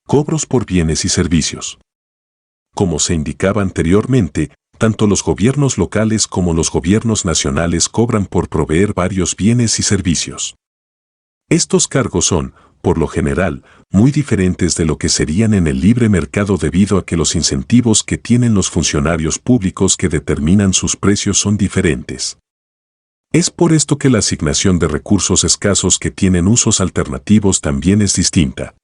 Cobros por bienes y servicios. Como se indicaba anteriormente, tanto los gobiernos locales como los gobiernos nacionales cobran por proveer varios bienes y servicios. Estos cargos son, por lo general, muy diferentes de lo que serían en el libre mercado debido a que los incentivos que tienen los funcionarios públicos que determinan sus precios son diferentes. Es por esto que la asignación de recursos escasos que tienen usos alternativos también es distinta.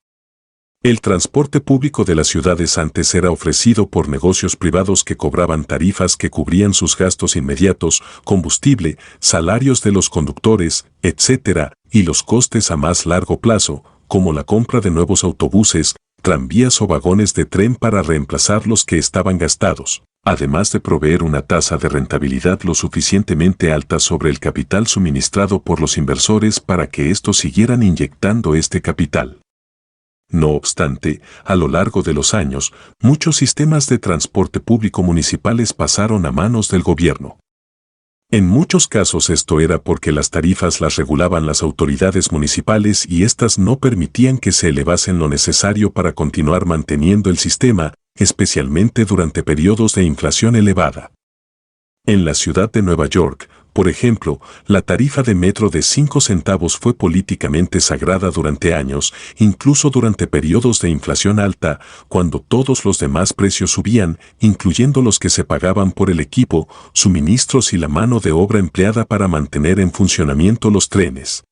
El transporte público de las ciudades antes era ofrecido por negocios privados que cobraban tarifas que cubrían sus gastos inmediatos, combustible, salarios de los conductores, etc., y los costes a más largo plazo, como la compra de nuevos autobuses, tranvías o vagones de tren para reemplazar los que estaban gastados, además de proveer una tasa de rentabilidad lo suficientemente alta sobre el capital suministrado por los inversores para que estos siguieran inyectando este capital. No obstante, a lo largo de los años, muchos sistemas de transporte público municipales pasaron a manos del gobierno. En muchos casos esto era porque las tarifas las regulaban las autoridades municipales y éstas no permitían que se elevasen lo necesario para continuar manteniendo el sistema, especialmente durante periodos de inflación elevada. En la ciudad de Nueva York, por ejemplo, la tarifa de metro de 5 centavos fue políticamente sagrada durante años, incluso durante periodos de inflación alta, cuando todos los demás precios subían, incluyendo los que se pagaban por el equipo, suministros y la mano de obra empleada para mantener en funcionamiento los trenes.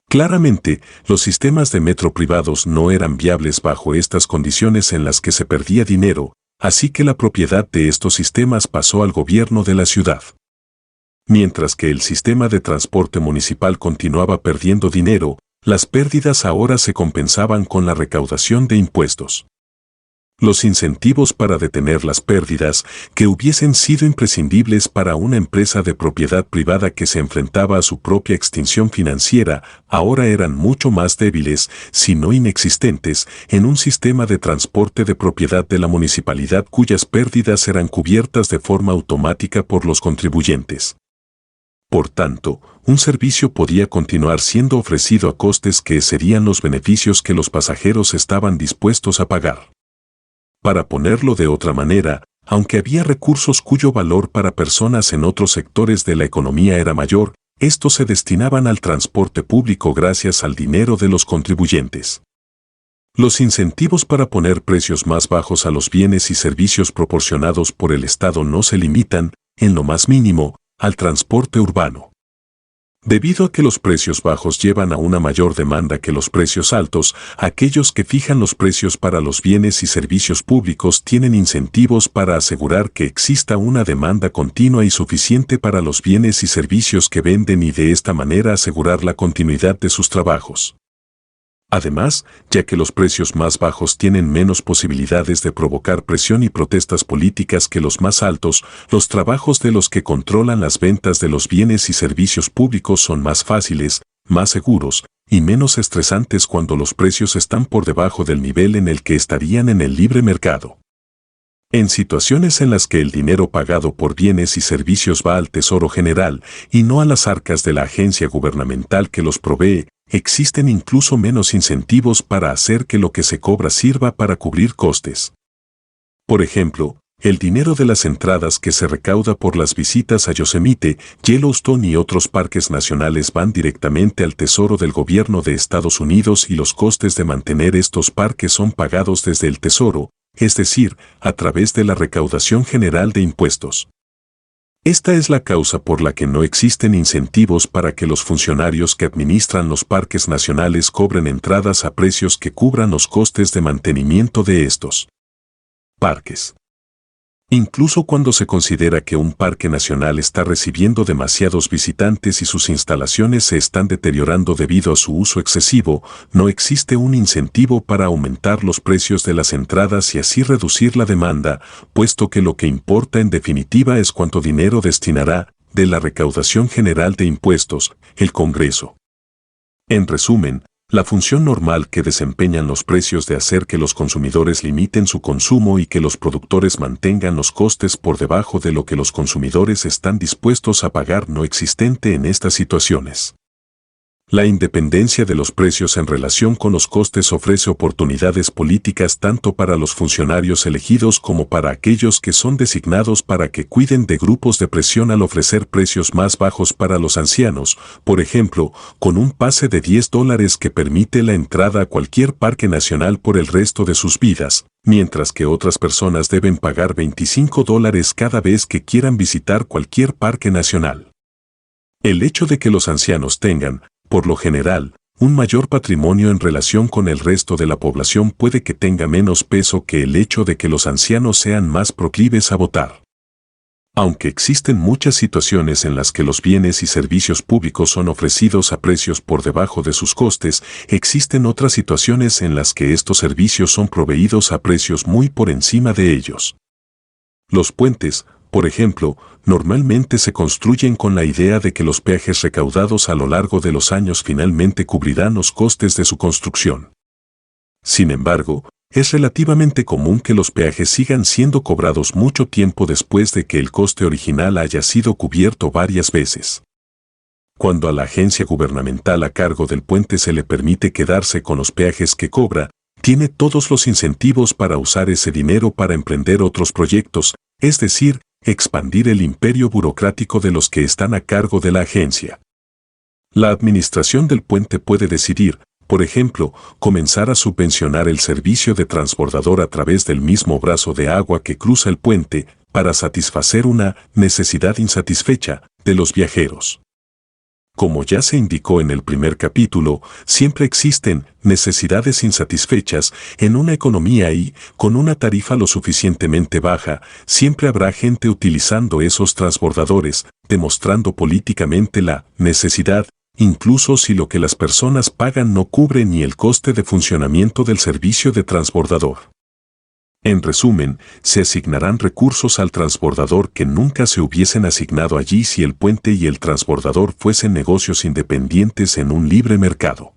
Claramente, los sistemas de metro privados no eran viables bajo estas condiciones en las que se perdía dinero, así que la propiedad de estos sistemas pasó al gobierno de la ciudad. Mientras que el sistema de transporte municipal continuaba perdiendo dinero, las pérdidas ahora se compensaban con la recaudación de impuestos. Los incentivos para detener las pérdidas, que hubiesen sido imprescindibles para una empresa de propiedad privada que se enfrentaba a su propia extinción financiera, ahora eran mucho más débiles, si no inexistentes, en un sistema de transporte de propiedad de la municipalidad cuyas pérdidas eran cubiertas de forma automática por los contribuyentes. Por tanto, un servicio podía continuar siendo ofrecido a costes que serían los beneficios que los pasajeros estaban dispuestos a pagar. Para ponerlo de otra manera, aunque había recursos cuyo valor para personas en otros sectores de la economía era mayor, estos se destinaban al transporte público gracias al dinero de los contribuyentes. Los incentivos para poner precios más bajos a los bienes y servicios proporcionados por el Estado no se limitan, en lo más mínimo, al transporte urbano. Debido a que los precios bajos llevan a una mayor demanda que los precios altos, aquellos que fijan los precios para los bienes y servicios públicos tienen incentivos para asegurar que exista una demanda continua y suficiente para los bienes y servicios que venden y de esta manera asegurar la continuidad de sus trabajos. Además, ya que los precios más bajos tienen menos posibilidades de provocar presión y protestas políticas que los más altos, los trabajos de los que controlan las ventas de los bienes y servicios públicos son más fáciles, más seguros y menos estresantes cuando los precios están por debajo del nivel en el que estarían en el libre mercado. En situaciones en las que el dinero pagado por bienes y servicios va al Tesoro General y no a las arcas de la agencia gubernamental que los provee, existen incluso menos incentivos para hacer que lo que se cobra sirva para cubrir costes. Por ejemplo, el dinero de las entradas que se recauda por las visitas a Yosemite, Yellowstone y otros parques nacionales van directamente al tesoro del gobierno de Estados Unidos y los costes de mantener estos parques son pagados desde el tesoro, es decir, a través de la recaudación general de impuestos. Esta es la causa por la que no existen incentivos para que los funcionarios que administran los parques nacionales cobren entradas a precios que cubran los costes de mantenimiento de estos parques. Incluso cuando se considera que un parque nacional está recibiendo demasiados visitantes y sus instalaciones se están deteriorando debido a su uso excesivo, no existe un incentivo para aumentar los precios de las entradas y así reducir la demanda, puesto que lo que importa en definitiva es cuánto dinero destinará, de la recaudación general de impuestos, el Congreso. En resumen, la función normal que desempeñan los precios de hacer que los consumidores limiten su consumo y que los productores mantengan los costes por debajo de lo que los consumidores están dispuestos a pagar no existente en estas situaciones. La independencia de los precios en relación con los costes ofrece oportunidades políticas tanto para los funcionarios elegidos como para aquellos que son designados para que cuiden de grupos de presión al ofrecer precios más bajos para los ancianos, por ejemplo, con un pase de $10 que permite la entrada a cualquier parque nacional por el resto de sus vidas, mientras que otras personas deben pagar $25 cada vez que quieran visitar cualquier parque nacional. El hecho de que los ancianos tengan, por lo general, un mayor patrimonio en relación con el resto de la población puede que tenga menos peso que el hecho de que los ancianos sean más proclives a votar. Aunque existen muchas situaciones en las que los bienes y servicios públicos son ofrecidos a precios por debajo de sus costes, existen otras situaciones en las que estos servicios son proveídos a precios muy por encima de ellos. Los puentes, por ejemplo, normalmente se construyen con la idea de que los peajes recaudados a lo largo de los años finalmente cubrirán los costes de su construcción. Sin embargo, es relativamente común que los peajes sigan siendo cobrados mucho tiempo después de que el coste original haya sido cubierto varias veces. Cuando a la agencia gubernamental a cargo del puente se le permite quedarse con los peajes que cobra, tiene todos los incentivos para usar ese dinero para emprender otros proyectos, es decir, expandir el imperio burocrático de los que están a cargo de la agencia. La administración del puente puede decidir, por ejemplo, comenzar a subvencionar el servicio de transbordador a través del mismo brazo de agua que cruza el puente para satisfacer una necesidad insatisfecha de los viajeros. Como ya se indicó en el primer capítulo, siempre existen necesidades insatisfechas en una economía y, con una tarifa lo suficientemente baja, siempre habrá gente utilizando esos transbordadores, demostrando políticamente la necesidad, incluso si lo que las personas pagan no cubre ni el coste de funcionamiento del servicio de transbordador. En resumen, se asignarán recursos al transbordador que nunca se hubiesen asignado allí si el puente y el transbordador fuesen negocios independientes en un libre mercado.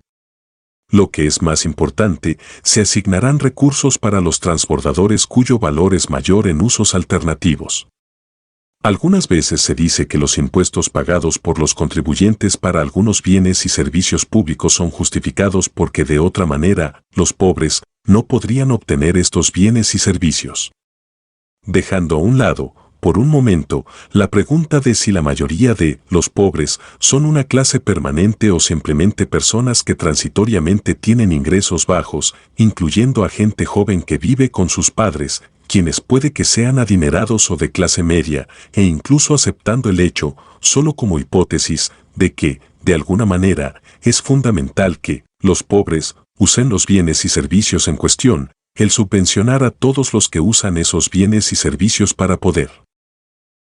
Lo que es más importante, se asignarán recursos para los transbordadores cuyo valor es mayor en usos alternativos. Algunas veces se dice que los impuestos pagados por los contribuyentes para algunos bienes y servicios públicos son justificados porque de otra manera, los pobres no podrían obtener estos bienes y servicios. Dejando a un lado, por un momento, la pregunta de si la mayoría de los pobres son una clase permanente o simplemente personas que transitoriamente tienen ingresos bajos, incluyendo a gente joven que vive con sus padres, quienes puede que sean adinerados o de clase media, e incluso aceptando el hecho, solo como hipótesis, de que, de alguna manera, es fundamental que los pobres usen los bienes y servicios en cuestión, el subvencionar a todos los que usan esos bienes y servicios para poder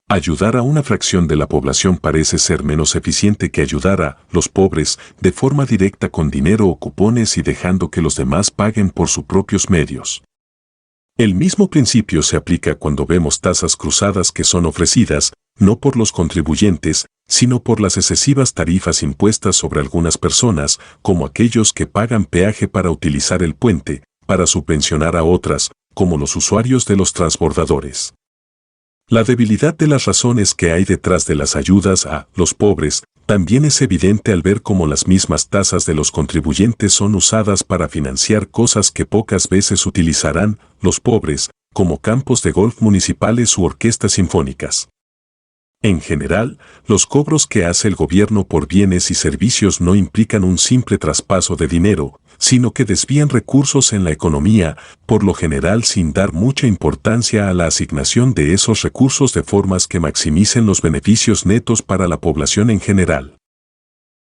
ayudar a una fracción de la población parece ser menos eficiente que ayudar a los pobres de forma directa con dinero o cupones y dejando que los demás paguen por sus propios medios. El mismo principio se aplica cuando vemos tasas cruzadas que son ofrecidas, no por los contribuyentes, sino por las excesivas tarifas impuestas sobre algunas personas, como aquellos que pagan peaje para utilizar el puente, para subvencionar a otras, como los usuarios de los transbordadores. La debilidad de las razones que hay detrás de las ayudas a los pobres también es evidente al ver cómo las mismas tasas de los contribuyentes son usadas para financiar cosas que pocas veces utilizarán los pobres, como campos de golf municipales u orquestas sinfónicas. En general, los cobros que hace el gobierno por bienes y servicios no implican un simple traspaso de dinero, sino que desvían recursos en la economía, por lo general sin dar mucha importancia a la asignación de esos recursos de formas que maximicen los beneficios netos para la población en general.